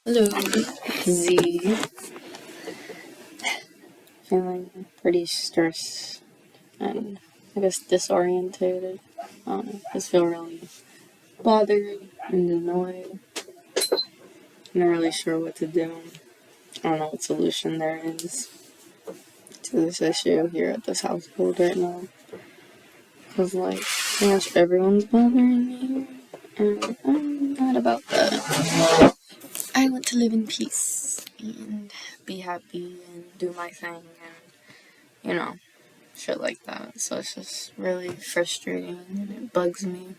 Hello, Z. Feeling pretty stressed and I guess disoriented. Just feel really bothered and annoyed. I'm not really sure what to do. I don't know what solution there is to this issue here at this household right now. Cause like pretty much everyone's bothering me, and I'm not about that. I want to live in peace and be happy and do my thing and shit like that. So it's just really frustrating and it bugs me.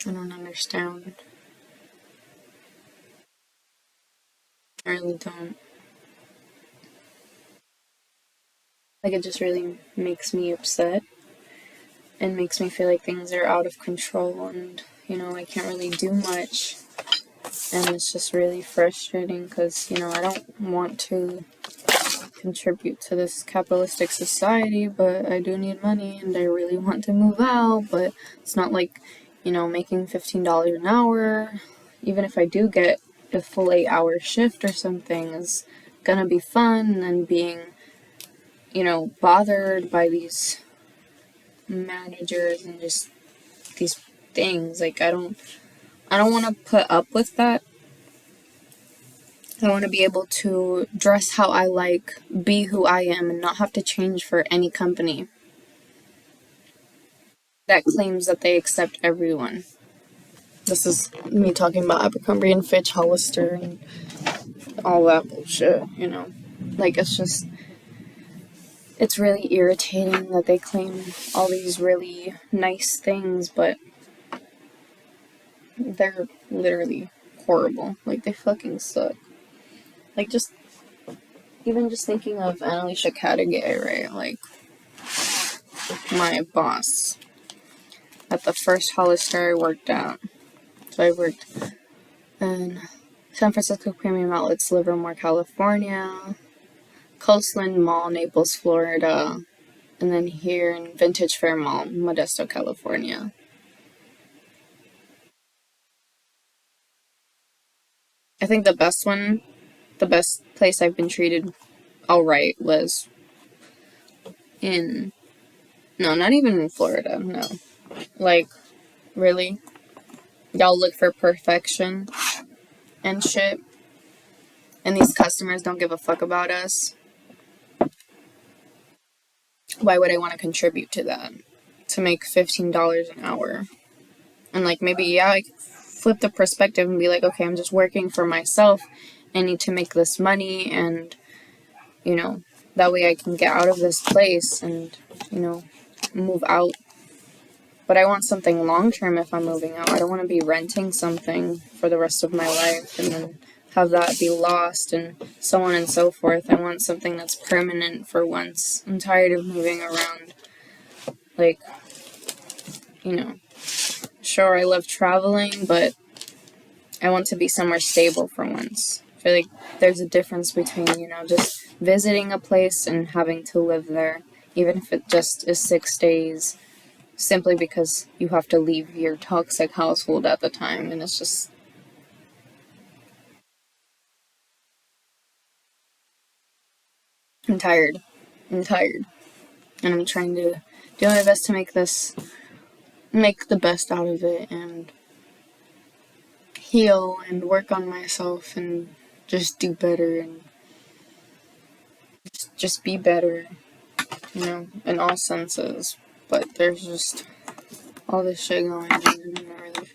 I don't understand. I really don't. Like, it just really makes me upset and makes me feel like things are out of control and, I can't really do much. And it's just really frustrating because, I don't want to contribute to this capitalistic society, but I do need money and I really want to move out, but it's not like, making $15 an hour, even if I do get a full 8-hour shift or something, is gonna be fun, and being, bothered by these managers and just these things. Like, I don't want to put up with that. I want to be able to dress how I like, be who I am, and not have to change for any company that claims that they accept everyone. This is me talking about Abercrombie and Fitch, Hollister, and all that bullshit, Like, it's really irritating that they claim all these really nice things, but they're literally horrible. Like, they fucking suck. Like, even just thinking of Annalisa Cadegay, right? Like, my boss at the first Hollister I worked at. So I worked in San Francisco Premium Outlets, Livermore, California, Coastland Mall, Naples, Florida, and then here in Vintage Fair Mall, Modesto, California. I think the best place I've been treated alright was no, not even in Florida, no. Like, really? Y'all look for perfection and shit, and these customers don't give a fuck about us? Why would I want to contribute to that? To make $15 an hour? And like, maybe, yeah, I flip the perspective and be like, okay, I'm just working for myself. I need to make this money, and, that way I can get out of this place and, move out. But I want something long term if I'm moving out. I don't want to be renting something for the rest of my life and then have that be lost and so on and so forth. I want something that's permanent for once. I'm tired of moving around. Like, sure, I love traveling, but I want to be somewhere stable for once. I feel like there's a difference between, just visiting a place and having to live there, even if it just is 6 days, simply because you have to leave your toxic household at the time, and it's just... I'm tired. And I'm trying to do my best to make the best out of it, and heal and work on myself and just do better and just be better, in all senses. But there's just all this shit going on, and I'm not really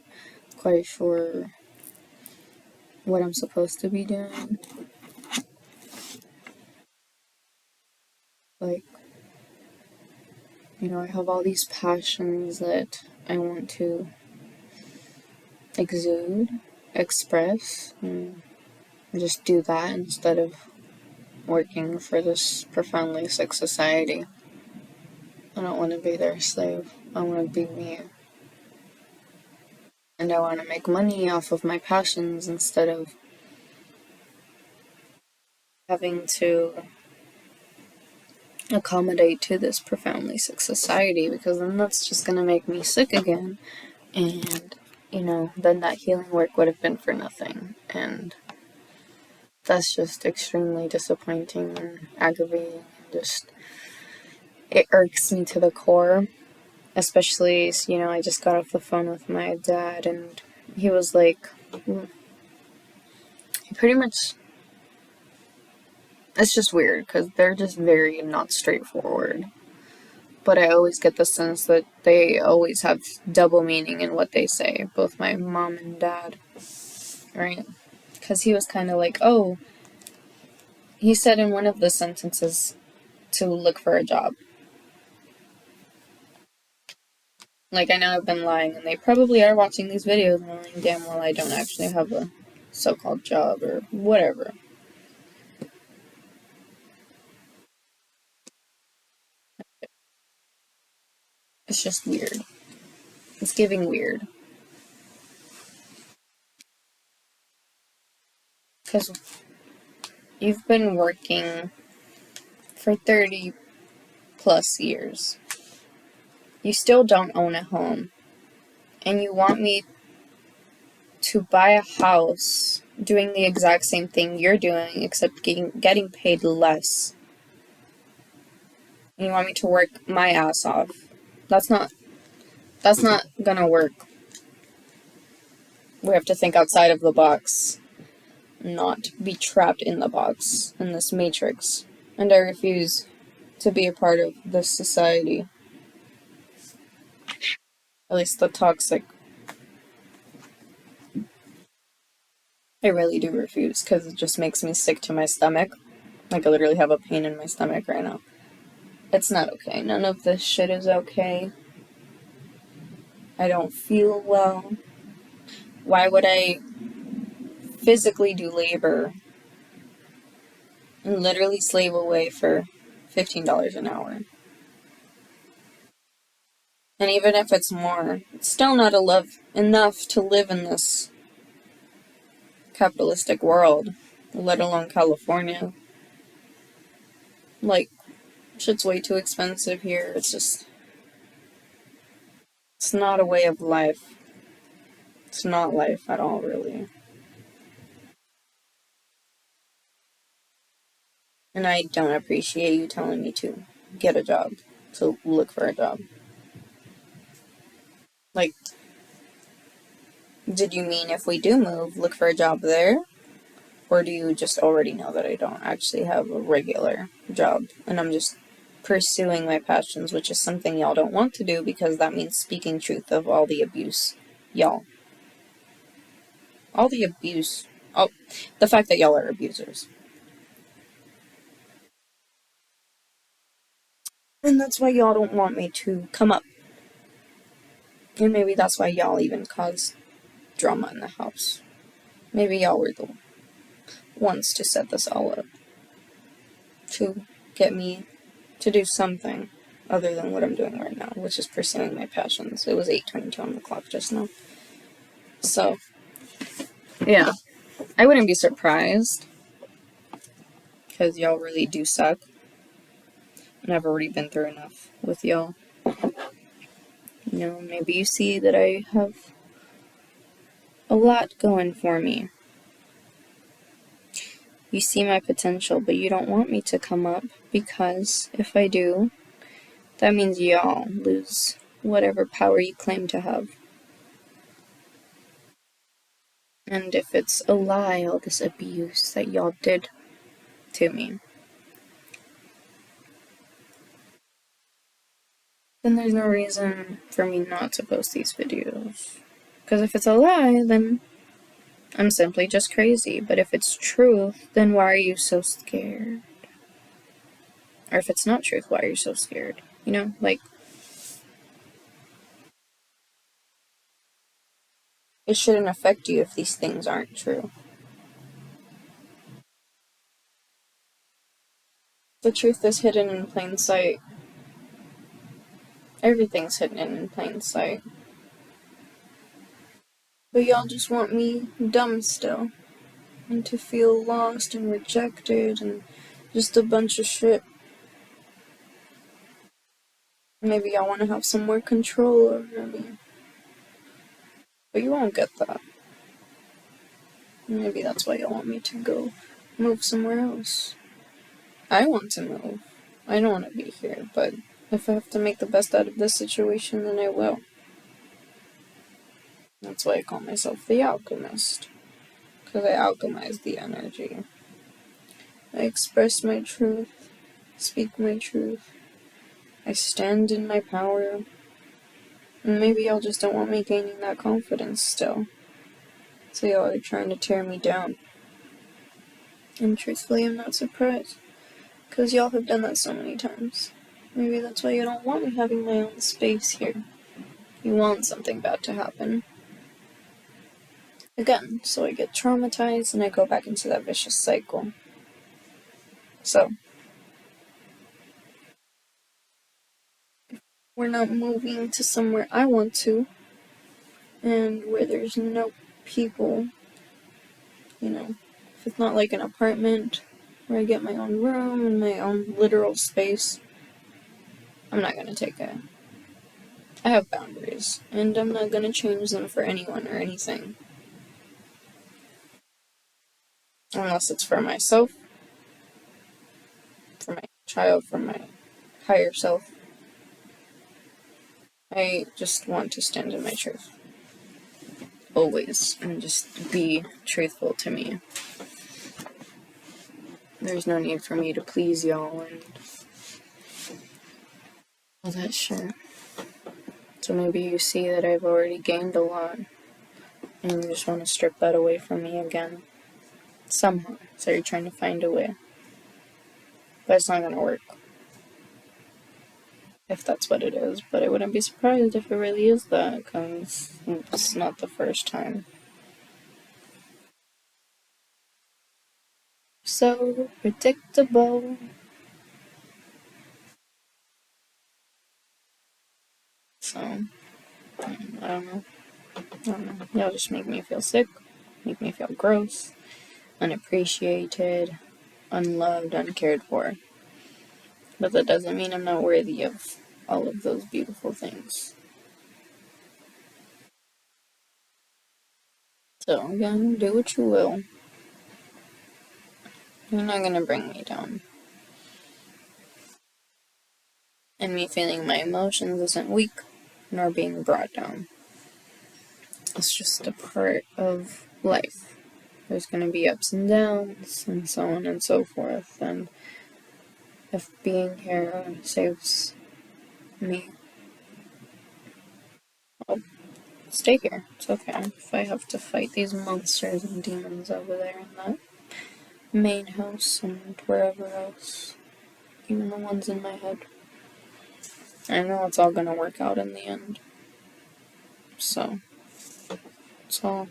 quite sure what I'm supposed to be doing. Like, I have all these passions that I want to exude, express, and just do that instead of working for this profoundly sick society. I don't want to be their slave. I want to be me. And I want to make money off of my passions instead of having to accommodate to this profoundly sick society, because then that's just going to make me sick again. And then that healing work would have been for nothing. And that's just extremely disappointing and aggravating. It irks me to the core. Especially, I just got off the phone with my dad, and he was like, he pretty much, it's just weird because they're just very not straightforward. But I always get the sense that they always have double meaning in what they say, both my mom and dad, right? Because he was kind of like, oh, he said in one of the sentences to look for a job. Like, I know I've been lying, and they probably are watching these videos knowing damn well I don't actually have a so-called job or whatever. It's just weird. It's giving weird. Because you've been working for 30 plus years. You still don't own a home. And you want me to buy a house doing the exact same thing you're doing, except getting paid less. And you want me to work my ass off. That's not gonna work. We have to think outside of the box, not be trapped in the box, in this matrix. And I refuse to be a part of this society. At least the toxic. I really do refuse, because it just makes me sick to my stomach. Like, I literally have a pain in my stomach right now. It's not okay. None of this shit is okay. I don't feel well. Why would I physically do labor and literally slave away for $15 an hour? And even if it's more, it's still not enough to live in this capitalistic world, let alone California. Like, shit's way too expensive here. It's not a way of life. It's not life at all, really. And I don't appreciate you telling me to get a job, to look for a job. Like, did you mean if we do move, look for a job there? Or do you just already know that I don't actually have a regular job and I'm just pursuing my passions, which is something y'all don't want to do because that means speaking truth of all the abuse, y'all. All the abuse. Oh, the fact that y'all are abusers. And that's why y'all don't want me to come up. And maybe that's why y'all even caused drama in the house. Maybe y'all were the ones to set this all up. To get me to do something other than what I'm doing right now, which is pursuing my passions. It was 8:22 on the clock just now. So, yeah. I wouldn't be surprised. Because y'all really do suck. And I've already been through enough with y'all. Maybe you see that I have a lot going for me. You see my potential, but you don't want me to come up, because if I do, that means y'all lose whatever power you claim to have. And if it's a lie, all this abuse that y'all did to me, then there's no reason for me not to post these videos. Because if it's a lie, then I'm simply just crazy. But if it's truth, then why are you so scared? Or if it's not truth, why are you so scared? Like, it shouldn't affect you if these things aren't true. The truth is hidden in plain sight. Everything's hidden in plain sight. But y'all just want me dumb still. And to feel lost and rejected and just a bunch of shit. Maybe y'all want to have some more control over me. But you won't get that. Maybe that's why you want me to go move somewhere else. I want to move. I don't want to be here, but if I have to make the best out of this situation, then I will. That's why I call myself the alchemist. Because I alchemize the energy. I express my truth, speak my truth. I stand in my power. And maybe y'all just don't want me gaining that confidence still. So y'all are trying to tear me down. And truthfully, I'm not surprised. Because y'all have done that so many times. Maybe that's why you don't want me having my own space here. You want something bad to happen. Again, so I get traumatized and I go back into that vicious cycle. So, we're not moving to somewhere I want to, and where there's no people, if it's not like an apartment where I get my own room and my own literal space, I'm not gonna take it. I have boundaries, and I'm not gonna change them for anyone or anything. Unless it's for myself, for my child, for my higher self. I just want to stand in my truth. Always. And just be truthful to me. There's no need for me to please y'all and all that shit. So maybe you see that I've already gained a lot, and you just want to strip that away from me again. Somehow. So you're trying to find a way. But it's not gonna work. If that's what it is. But I wouldn't be surprised if it really is that, because it's not the first time. So predictable. So, I don't know. Y'all just make me feel sick, make me feel gross, unappreciated, unloved, uncared for. But that doesn't mean I'm not worthy of all of those beautiful things. So, again, do what you will. You're not gonna bring me down. And me feeling my emotions isn't weak, nor being brought down. It's just a part of life. There's gonna be ups and downs, and so on and so forth, and if being here saves me, I'll stay here. It's okay. If I have to fight these monsters and demons over there in that main house and wherever else, even the ones in my head, I know it's all gonna work out in the end. So, it's all.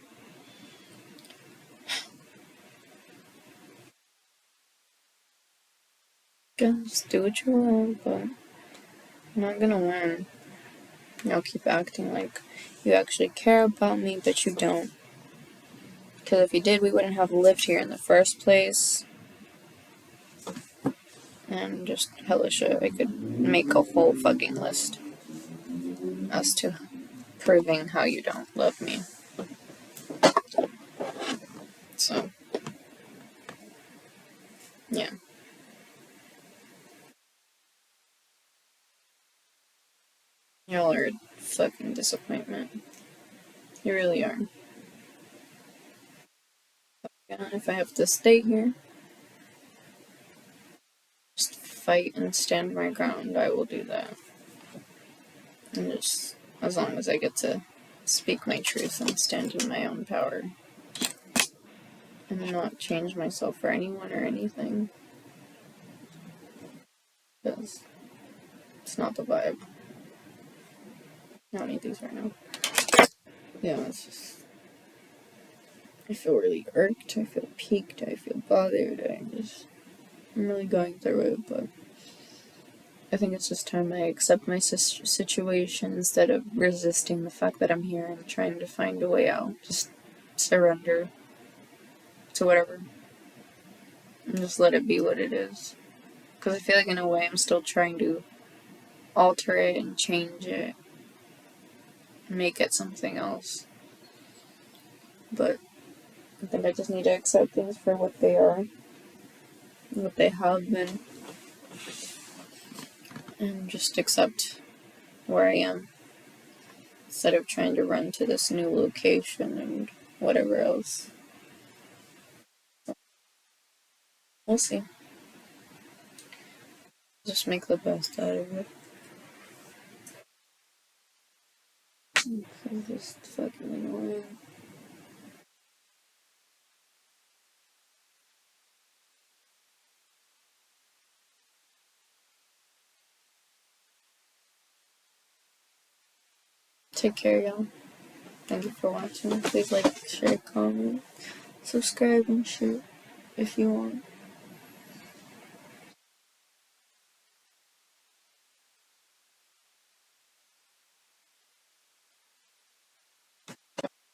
Guys, do what you want, but you're not gonna win. Y'all keep acting like you actually care about me, but you don't. Because if you did, we wouldn't have lived here in the first place. And just hella shit. I could make a whole fucking list as to proving how you don't love me. So, yeah. Y'all are a fucking disappointment. You really are. And if I have to stay here, just fight and stand my ground, I will do that. And just, as long as I get to speak my truth and stand in my own power. And not change myself for anyone or anything. Because it's not the vibe. I don't need these right now. Yeah, it's just. I feel really irked, I feel peaked, I feel bothered, I'm really going through it, but I think it's just time I accept my situation instead of resisting the fact that I'm here and trying to find a way out. Just surrender to whatever. And just let it be what it is. Because I feel like in a way I'm still trying to alter it and change it and make it something else. but I think I just need to accept things for what they are, what they have been, and just accept where I am instead of trying to run to this new location and whatever else. We'll see. Just make the best out of it. It's just fucking annoying. Take care, y'all. Thank you for watching. Please like, share, comment, subscribe, and share if you want.